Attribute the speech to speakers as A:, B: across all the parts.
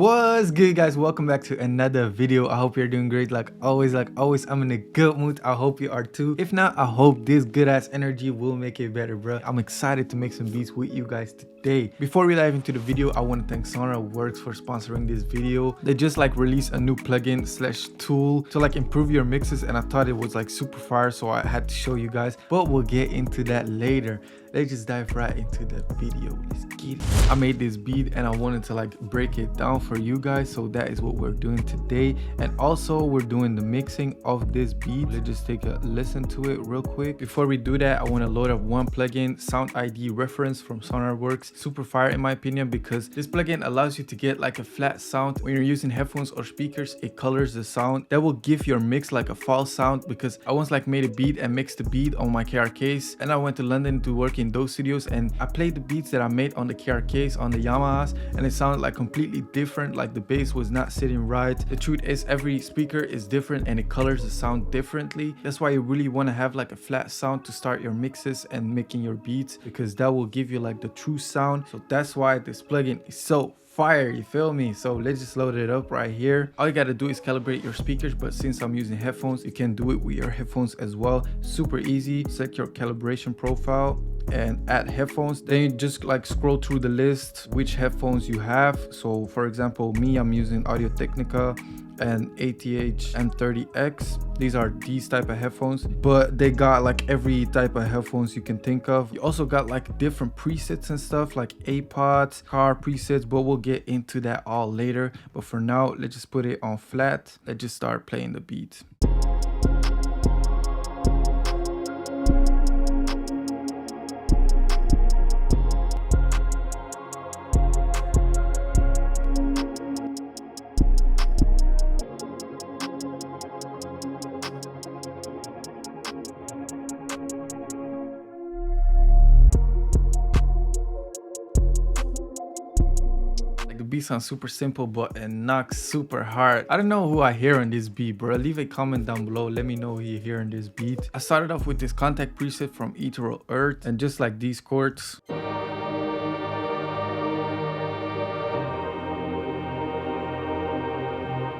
A: What's good, guys? Welcome back to another video. I hope you're doing great. Like always, I'm in a good mood. I hope you are too. If not, I hope this good ass energy will make it better, bro. I'm excited to make some beats with you guys today. Before we dive into the video, I want to thank SonarWorks for sponsoring this video. They just released a new plugin slash tool to improve your mixes, and I thought it was super fire, so I had to show you guys, but we'll get into that later. Let's just dive right into the video. Let's get it. I made this beat and I wanted to break it down for you guys, so that is what we're doing today. And also we're doing the mixing of this beat. Let's just take a listen to it real quick. Before we do that, I want to load up one plugin, Sound ID Reference from SonarWorks. Super fire in my opinion, because this plugin allows you to get a flat sound. When you're using headphones or speakers, it colors the sound. That will give your mix a false sound, because I once made a beat and mixed the beat on my KR case, and I went to London to work in those studios, and I played the beats that I made on the KR case on the Yamahas, and it sounded completely different. The bass was not sitting right. The truth is, every speaker is different and it colors the sound differently. That's why you really want to have a flat sound to start your mixes and making your beats, because that will give you the true sound. So that's why this plugin is so fire, you feel me? So let's just load it up right here. All you gotta do is calibrate your speakers, but since I'm using headphones, you can do it with your headphones as well. Super easy. Select your calibration profile and add headphones. Then you just scroll through the list which headphones you have. So for example, me, I'm using Audio Technica and ATH M30X. These are these type of headphones, but they got every type of headphones you can think of. You also got different presets and stuff, like AirPods, car presets, but we'll get into that all later. But for now, let's just put it on flat. Let's just start playing the beat. The beat sounds super simple, but it knocks super hard. I don't know who I hear on this beat, bro. Leave a comment down below. Let me know who you hear on this beat. I started off with this Kontakt preset from Ethereal Earth, and just these chords.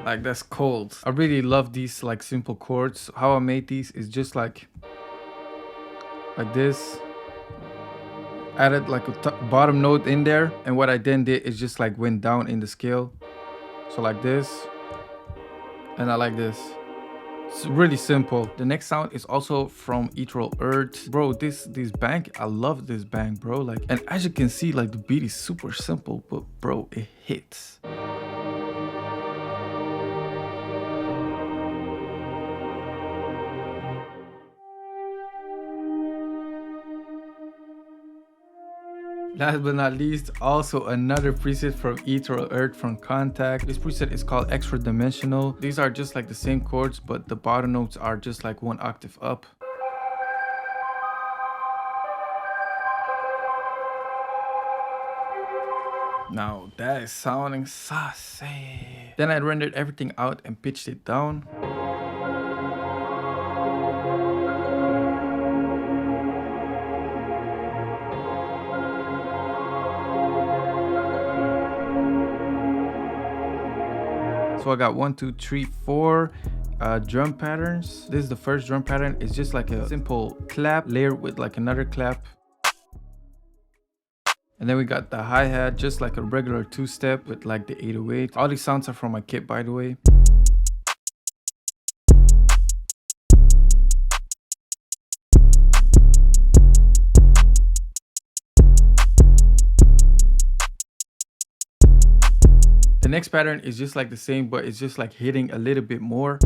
A: That's cold. I really love these simple chords. How I made these is just like this. Added a bottom note in there, and what I then did is just went down in the scale, so this, and I like this. It's really simple. The next sound is also from Ethereal Earth, bro. This bank, I love this bank, bro. And as you can see, the beat is super simple, but bro, it hits. Last but not least, also another preset from Ethereal Earth from Kontakt. This preset is called Extra Dimensional. These are just the same chords, but the bottom notes are just one octave up. Now that is sounding saucy. Then I rendered everything out and pitched it down. So I got 1, 2, 3, 4 drum patterns. This is the first drum pattern. It's just a simple clap layered with another clap. And then we got the hi-hat, just a regular two-step with the 808. All these sounds are from my kit, by the way. The next pattern is just the same, but it's just hitting a little bit more.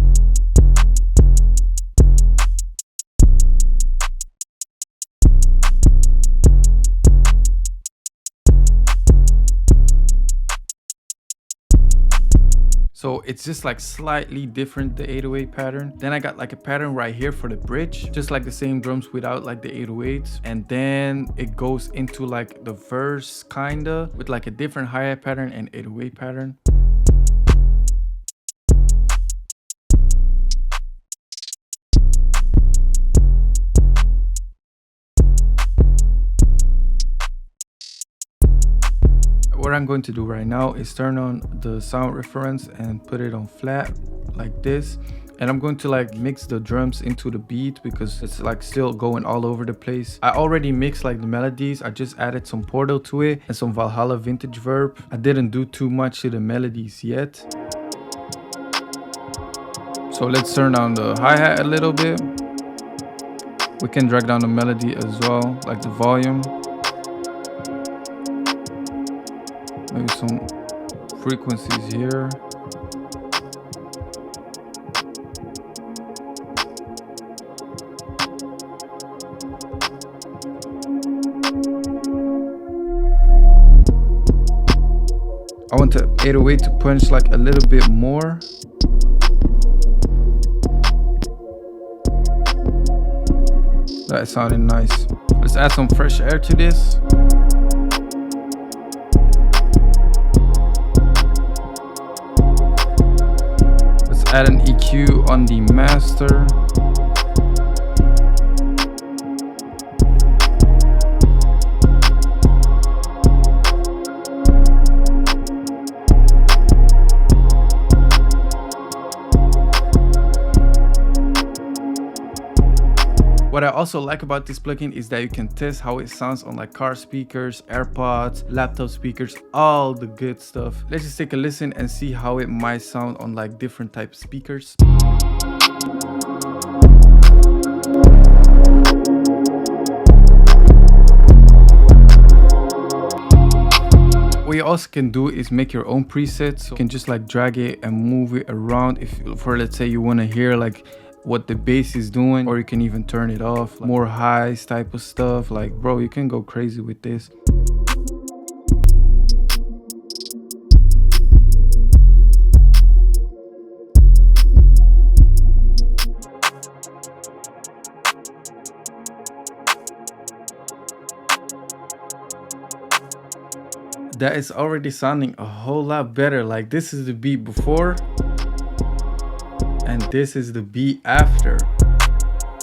A: So it's just slightly different, the 808 pattern. Then I got a pattern right here for the bridge, just the same drums without the 808s. And then it goes into the verse kinda with a different hi-hat pattern and 808 pattern. what I'm going to do right now is turn on the sound reference and put it on flat like this. And I'm going to like mix the drums into the beat because it's like still going all over the place. I already mixed like the melodies. I just added some Portal to it and some Valhalla vintage verb. I didn't do too much to the melodies yet. So let's turn down the hi-hat a little bit. We can drag down the melody as well, like the volume. Maybe some frequencies here. I want the 808 to punch like a little bit more. That sounded nice. Let's add some fresh air to this. Let's add an EQ on the master. What I also like about this plugin is that you can test how it sounds on like car speakers, AirPods, laptop speakers, all the good stuff. Let's just take a listen and see how it might sound on like different type of speakers. What you also can do is make your own presets. So you can just like drag it and move it around if for let's say you want to hear like what the bass is doing, or you can even turn it off, like more highs type of stuff. Like bro, you can go crazy with this. That is already sounding a whole lot better. Like this is the beat before and this is the beat after.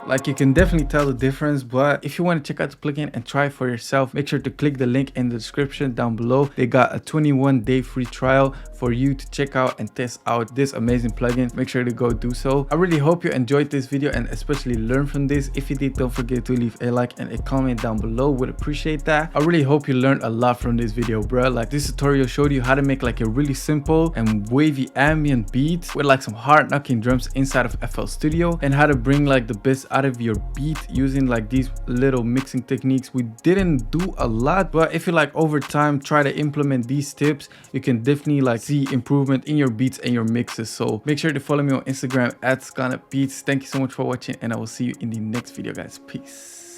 A: Like you can definitely tell the difference, but if you want to check out the plugin and try it for yourself, make sure to click the link in the description down below. They got a 21-day free trial for you to check out and test out this amazing plugin. Make sure to go do so. I really hope you enjoyed this video and especially learned from this. If you did, don't forget to leave a like and a comment down below. Would appreciate that. I really hope you learned a lot from this video, bro. Like this tutorial showed you how to make like a really simple and wavy ambient beat with like some hard knocking drums inside of FL Studio, and how to bring like the best out of your beat using like these little mixing techniques. We didn't do a lot, but if you like over time try to implement these tips, you can definitely like see improvement in your beats and your mixes. So make sure to follow me on Instagram @SkannaBeats. Thank you so much for watching and I will see you in the next video, guys. Peace.